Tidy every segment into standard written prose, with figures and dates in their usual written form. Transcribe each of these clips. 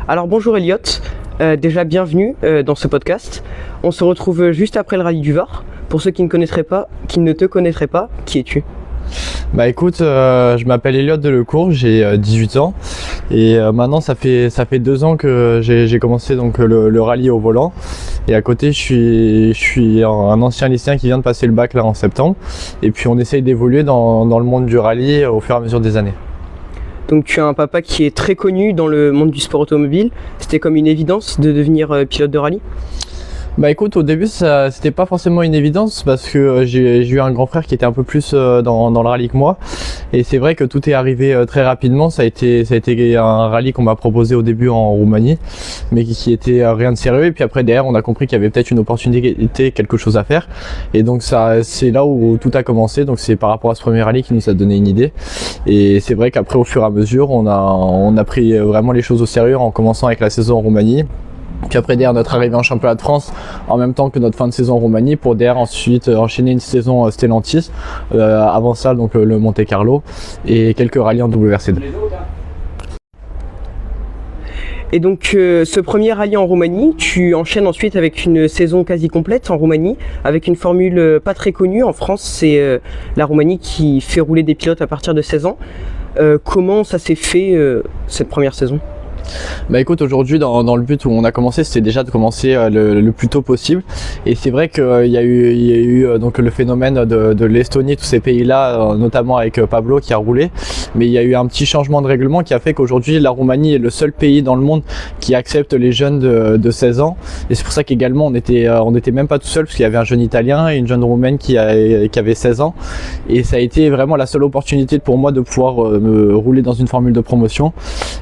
Alors bonjour Elliot, déjà bienvenue dans ce podcast. On se retrouve juste après le rallye du Var. Pour ceux qui ne te connaîtraient pas, qui es-tu ? Bah écoute, je m'appelle Elliot Delecourt, j'ai 18 ans et maintenant ça fait 2 ans que j'ai commencé donc le rallye au volant, et à côté je suis un ancien lycéen qui vient de passer le bac là en septembre, et puis on essaye d'évoluer dans le monde du rallye au fur et à mesure des années. Donc tu as un papa qui est très connu dans le monde du sport automobile. C'était comme une évidence de devenir pilote de rallye ? Bah écoute, au début c'était pas forcément une évidence parce que j'ai eu un grand frère qui était un peu plus dans le rallye que moi, et c'est vrai que tout est arrivé très rapidement. Ça a été un rallye qu'on m'a proposé au début en Roumanie, mais qui était rien de sérieux, et puis après derrière on a compris qu'il y avait peut-être une opportunité, quelque chose à faire, et donc c'est là où tout a commencé. Donc c'est par rapport à ce premier rallye qui nous a donné une idée, et c'est vrai qu'après au fur et à mesure on a pris vraiment les choses au sérieux en commençant avec la saison en Roumanie. Puis après derrière notre arrivée en championnat de France en même temps que notre fin de saison en Roumanie, pour derrière ensuite enchaîner une saison Stellantis, avant ça donc le Monte Carlo et quelques rallyes en WRC2. Et donc ce premier rallye en Roumanie, tu enchaînes ensuite avec une saison quasi complète en Roumanie, avec une formule pas très connue. En France, c'est la Roumanie qui fait rouler des pilotes à partir de 16 ans. Comment ça s'est fait cette première saison ? Bah écoute, aujourd'hui dans le but où on a commencé, c'était déjà de commencer le plus tôt possible, et c'est vrai qu'il y a eu donc le phénomène de l'Estonie, tous ces pays-là, notamment avec Pablo qui a roulé, mais il y a eu un petit changement de règlement qui a fait qu'aujourd'hui la Roumanie est le seul pays dans le monde qui accepte les jeunes de 16 ans, et c'est pour ça qu'également on était même pas tout seul, parce qu'il y avait un jeune italien et une jeune roumaine qui avait 16 ans, et ça a été vraiment la seule opportunité pour moi de pouvoir me rouler dans une formule de promotion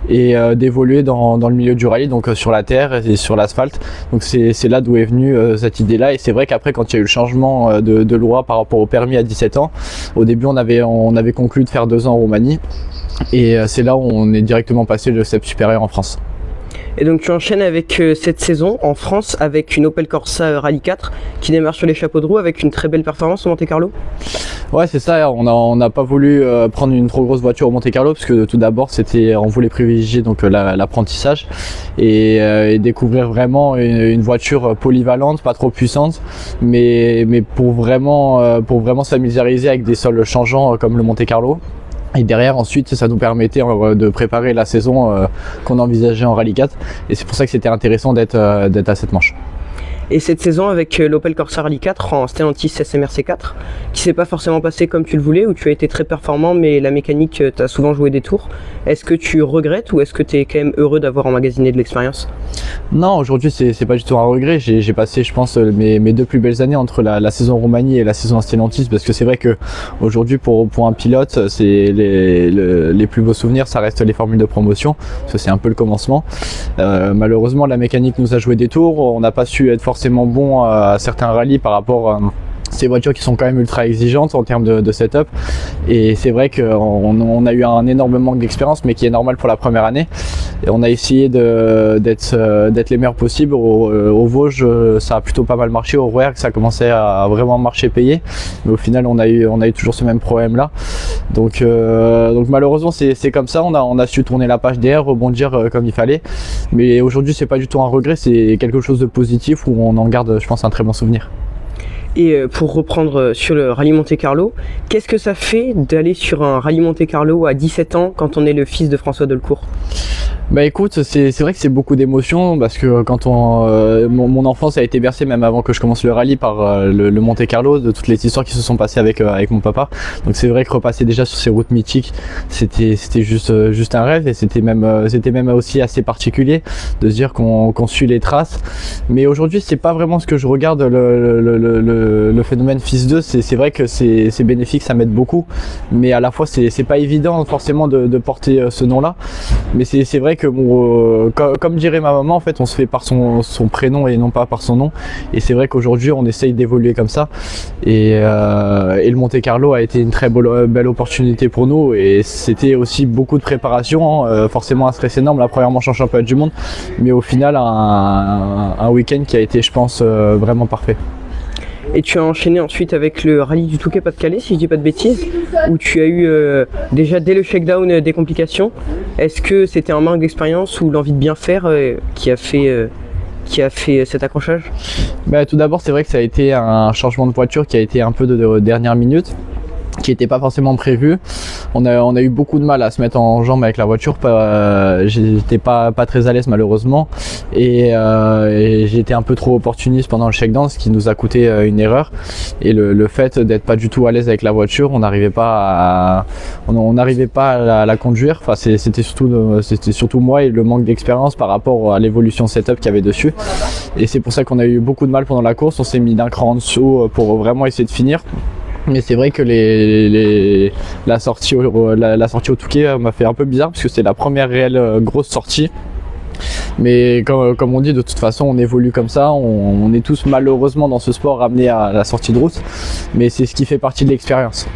et d'évoluer dans le milieu du rallye, donc sur la terre et sur l'asphalte. Donc c'est là d'où est venue cette idée là, et c'est vrai qu'après quand il y a eu le changement de loi par rapport au permis à 17 ans, au début on avait conclu de faire 2 ans en Roumanie, et c'est là où on est directement passé le step supérieur en France. Et donc tu enchaînes avec cette saison en France avec une Opel Corsa Rally 4 qui démarre sur les chapeaux de roue avec une très belle performance au Monte Carlo. Ouais, c'est ça, on n'a pas voulu prendre une trop grosse voiture au Monte Carlo, parce que tout d'abord on voulait privilégier donc l'apprentissage et découvrir vraiment une voiture polyvalente, pas trop puissante, mais pour vraiment se familiariser avec des sols changeants comme le Monte Carlo. Et derrière ensuite ça nous permettait de préparer la saison qu'on envisageait en Rallye 4, et c'est pour ça que c'était intéressant d'être à cette manche. Et cette saison avec l'Opel Corsa Rally 4 en Stellantis SMRC4, qui s'est pas forcément passé comme tu le voulais, où tu as été très performant mais la mécanique t'a souvent joué des tours. Est-ce que tu regrettes ou est-ce que tu es quand même heureux d'avoir emmagasiné de l'expérience ? Non, aujourd'hui c'est pas du tout un regret. J'ai passé je pense mes 2 plus belles années entre la saison Roumanie et la saison Stellantis, parce que c'est vrai que aujourd'hui pour un pilote, c'est les plus beaux souvenirs, ça reste les formules de promotion, parce que c'est un peu le commencement. Malheureusement la mécanique nous a joué des tours, on n'a pas su être forcément bon à certains rallyes par rapport à ces voitures qui sont quand même ultra exigeantes en termes de setup, et c'est vrai qu'on a eu un énorme manque d'expérience, mais qui est normal pour la première année, et on a essayé d'être les meilleurs possibles. Au Vosges ça a plutôt pas mal marché, au Rouergue ça commençait à vraiment marcher payé, mais au final on a eu toujours ce même problème là, donc malheureusement c'est comme ça. On a su tourner la page derrière, rebondir comme il fallait, mais aujourd'hui c'est pas du tout un regret, c'est quelque chose de positif où on en garde je pense un très bon souvenir. Et pour reprendre sur le rallye Monte Carlo, qu'est-ce que ça fait d'aller sur un rallye Monte Carlo à 17 ans quand on est le fils de François Delecourt ? Bah écoute, c'est vrai que c'est beaucoup d'émotions, parce que quand mon enfance a été bercée même avant que je commence le rallye par le Monte Carlo, de toutes les histoires qui se sont passées avec mon papa. Donc c'est vrai que repasser déjà sur ces routes mythiques, c'était juste un rêve, et c'était même aussi assez particulier de se dire qu'on suit les traces. Mais aujourd'hui c'est pas vraiment ce que je regarde, le phénomène fils 2, c'est vrai que c'est bénéfique, ça m'aide beaucoup, mais à la fois c'est pas évident forcément de porter ce nom là, mais c'est vrai que comme dirait ma maman, en fait on se fait par son prénom et non pas par son nom, et c'est vrai qu'aujourd'hui on essaye d'évoluer comme ça, et le Monte Carlo a été une très belle opportunité pour nous, et c'était aussi beaucoup de préparation, forcément un stress énorme la première manche en championnat du monde, mais au final un week-end qui a été je pense vraiment parfait. Et tu as enchaîné ensuite avec le rallye du Touquet-Pas-de-Calais, si je dis pas de bêtises, où tu as eu déjà dès le shakedown des complications. Est-ce que c'était un manque d'expérience ou l'envie de bien faire qui a fait cet accrochage? Tout d'abord, c'est vrai que ça a été un changement de voiture qui a été un peu de dernière minute, qui n'était pas forcément prévu. On a eu beaucoup de mal à se mettre en jambe avec la voiture. J'étais pas très à l'aise malheureusement, et j'ai été un peu trop opportuniste pendant le shakedown, ce qui nous a coûté une erreur. Et le fait d'être pas du tout à l'aise avec la voiture, on n'arrivait pas à la conduire. Enfin, c'était surtout moi et le manque d'expérience par rapport à l'évolution setup qu'il y avait dessus. Et c'est pour ça qu'on a eu beaucoup de mal pendant la course. On s'est mis d'un cran en dessous pour vraiment essayer de finir. Mais c'est vrai que la sortie au Touquet m'a fait un peu bizarre, parce que c'est la première réelle grosse sortie. Mais comme on dit, de toute façon on évolue comme ça, on est tous malheureusement dans ce sport ramenés à la sortie de route, mais c'est ce qui fait partie de l'expérience.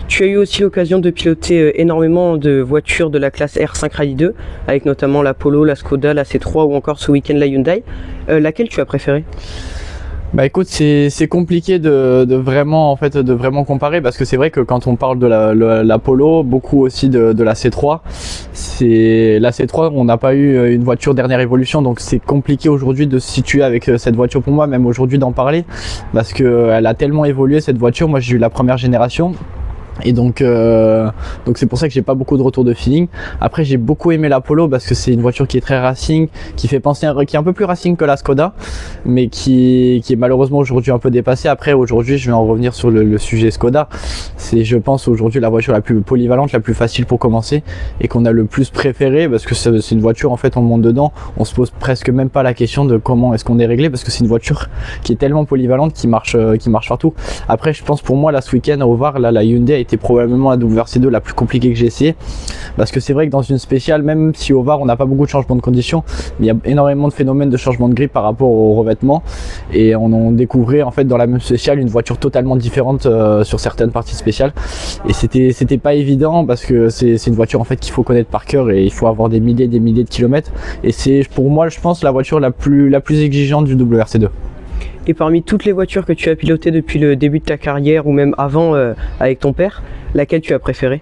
Tu as eu aussi l'occasion de piloter énormément de voitures de la classe R5 Rally 2, avec notamment la Polo, la Skoda, la C3 ou encore ce week-end la Hyundai. Laquelle tu as préférée? Écoute, c'est compliqué de vraiment comparer, parce que c'est vrai que quand on parle de la Polo, beaucoup aussi de la C3, la C3, on n'a pas eu une voiture dernière évolution, donc c'est compliqué aujourd'hui de se situer avec cette voiture pour moi, même aujourd'hui d'en parler, parce que elle a tellement évolué cette voiture. Moi j'ai eu la première génération. Et donc c'est pour ça que j'ai pas beaucoup de retour de feeling. Après, j'ai beaucoup aimé la Polo parce que c'est une voiture qui est très racing, qui est un peu plus racing que la Skoda, mais qui est malheureusement aujourd'hui un peu dépassée. Après, aujourd'hui, je vais en revenir sur le sujet Skoda. C'est, je pense, aujourd'hui la voiture la plus polyvalente, la plus facile pour commencer, et qu'on a le plus préféré, parce que c'est une voiture, en fait, on monte dedans, on se pose presque même pas la question de comment est-ce qu'on est réglé, parce que c'est une voiture qui est tellement polyvalente, qui marche partout. Après, je pense, pour moi, là, ce week-end au VAR, là, la Hyundai était probablement la WRC2 la plus compliquée que j'ai essayé, parce que c'est vrai que dans une spéciale, même si au VAR on n'a pas beaucoup de changements de conditions, il y a énormément de phénomènes de changement de grip par rapport au revêtement, et on découvrait en fait dans la même spéciale une voiture totalement différente sur certaines parties spéciales, et c'était pas évident, parce que c'est une voiture en fait qu'il faut connaître par cœur, et il faut avoir des milliers de kilomètres, et c'est pour moi, je pense, la voiture la plus exigeante du WRC2. Et parmi toutes les voitures que tu as pilotées depuis le début de ta carrière, ou même avant avec ton père, laquelle tu as préférée?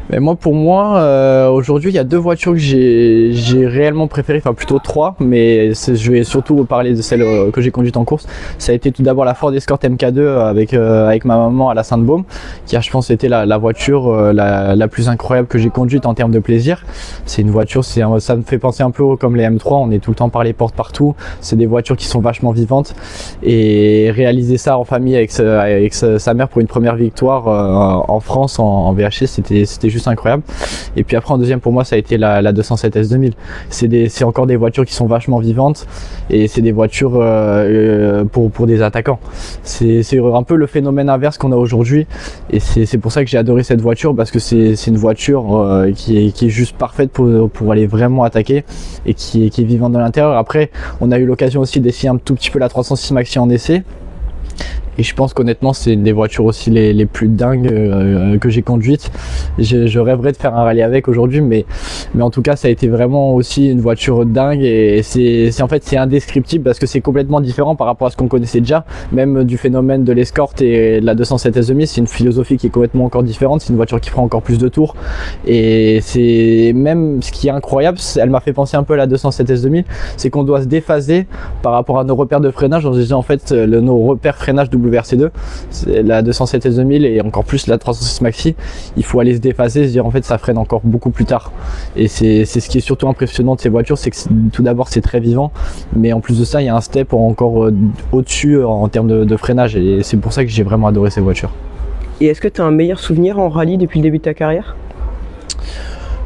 Mais pour moi, aujourd'hui, il y a deux voitures que j'ai réellement préférées, enfin plutôt trois, mais je vais surtout parler de celle que j'ai conduite en course. Ça a été tout d'abord la Ford Escort MK2 avec ma maman à la Sainte-Baume, qui a, je pense, été la voiture la plus incroyable que j'ai conduite en termes de plaisir. C'est une voiture, ça me fait penser un peu comme les M3, on est tout le temps par les portes partout. C'est des voitures qui sont vachement vivantes, et réaliser ça en famille avec sa mère pour une première victoire en France en VHC, c'était juste incroyable. Et puis après, en deuxième, pour moi, ça a été la 207 S2000. C'est encore des voitures qui sont vachement vivantes, et c'est des voitures pour des attaquants. C'est un peu le phénomène inverse qu'on a aujourd'hui, et c'est pour ça que j'ai adoré cette voiture, parce que c'est une voiture qui est juste parfaite pour aller vraiment attaquer, et qui est vivante de l'intérieur. Après, on a eu l'occasion aussi d'essayer un tout petit peu la 306 Maxi en essai, et je pense qu'honnêtement, c'est une des voitures aussi les plus dingues que j'ai conduites. Je rêverais de faire un rallye avec aujourd'hui, mais en tout cas, ça a été vraiment aussi une voiture dingue, et en fait c'est indescriptible, parce que c'est complètement différent par rapport à ce qu'on connaissait déjà, même du phénomène de l'Escort et de la 207 S2000. C'est une philosophie qui est complètement encore différente, c'est une voiture qui prend encore plus de tours, et c'est même ce qui est incroyable, elle m'a fait penser un peu à la 207 S2000, c'est qu'on doit se déphaser par rapport à nos repères de freinage, en se disant en fait nos repères freinage WRC2, la 207 S2000 et encore plus la 306 Maxi, il faut aller se déphaser, se dire en fait ça freine encore beaucoup plus tard. Et c'est ce qui est surtout impressionnant de ces voitures, c'est que tout d'abord c'est très vivant, mais en plus de ça il y a un step encore au-dessus en termes de freinage, et c'est pour ça que j'ai vraiment adoré ces voitures. Et est-ce que tu as un meilleur souvenir en rallye depuis le début de ta carrière?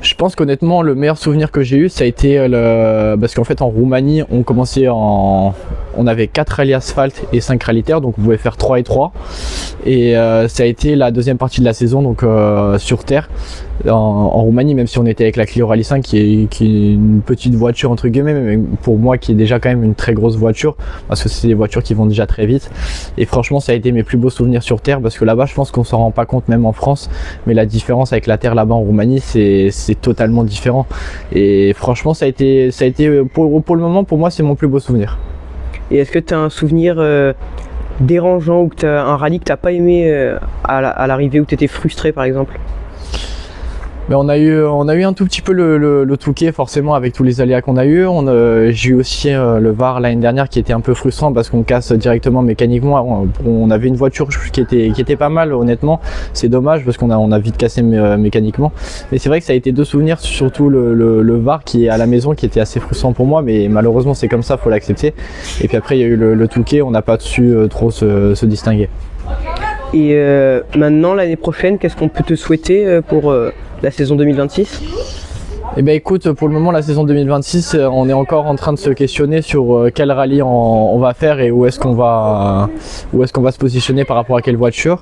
Je pense qu'honnêtement, le meilleur souvenir que j'ai eu, ça a été parce qu'en fait en Roumanie, on avait 4 rallyes asphalte et 5 rallyes terre, donc on pouvait faire 3 et 3. Et ça a été la deuxième partie de la saison, donc sur terre, en Roumanie, même si on était avec la Clio Rally 5, qui est une petite voiture entre guillemets, mais pour moi qui est déjà quand même une très grosse voiture, parce que c'est des voitures qui vont déjà très vite. Et franchement, ça a été mes plus beaux souvenirs sur terre, parce que là-bas, je pense qu'on s'en rend pas compte même en France, mais la différence avec la terre là-bas en Roumanie, c'est totalement différent. Et franchement, ça a été pour le moment, pour moi, c'est mon plus beau souvenir. Et est-ce que tu as un souvenir dérangeant ou que tu as un rallye que tu n'as pas aimé à l'arrivée, où tu étais frustré par exemple? Mais on a eu un tout petit peu le Touquet forcément avec tous les aléas qu'on a eu. J'ai eu aussi le VAR l'année dernière qui était un peu frustrant parce qu'on casse directement mécaniquement. On avait une voiture qui était pas mal honnêtement. C'est dommage parce qu'on a vite cassé mécaniquement. Mais c'est vrai que ça a été deux souvenirs, surtout le VAR qui est à la maison qui était assez frustrant pour moi. Mais malheureusement c'est comme ça, faut l'accepter. Et puis après il y a eu le Touquet, on n'a pas su trop se distinguer. Et maintenant l'année prochaine, qu'est-ce qu'on peut te souhaiter pour la saison 2026? Eh ben écoute, pour le moment la saison 2026, on est encore en train de se questionner sur quel rallye on va faire et où est-ce qu'on va se positionner par rapport à quelle voiture.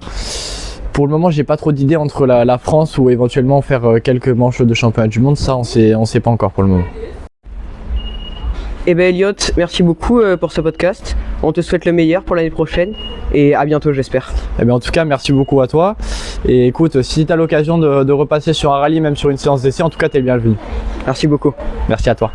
Pour le moment, j'ai pas trop d'idées entre la France ou éventuellement faire quelques manches de championnat du monde. Ça, on sait pas encore pour le moment. Eh ben Elliot, merci beaucoup pour ce podcast. On te souhaite le meilleur pour l'année prochaine et à bientôt, j'espère. Eh ben en tout cas, merci beaucoup à toi. Et écoute, si tu as l'occasion de repasser sur un rallye, même sur une séance d'essai, en tout cas, t'es le bienvenu. Merci beaucoup. Merci à toi.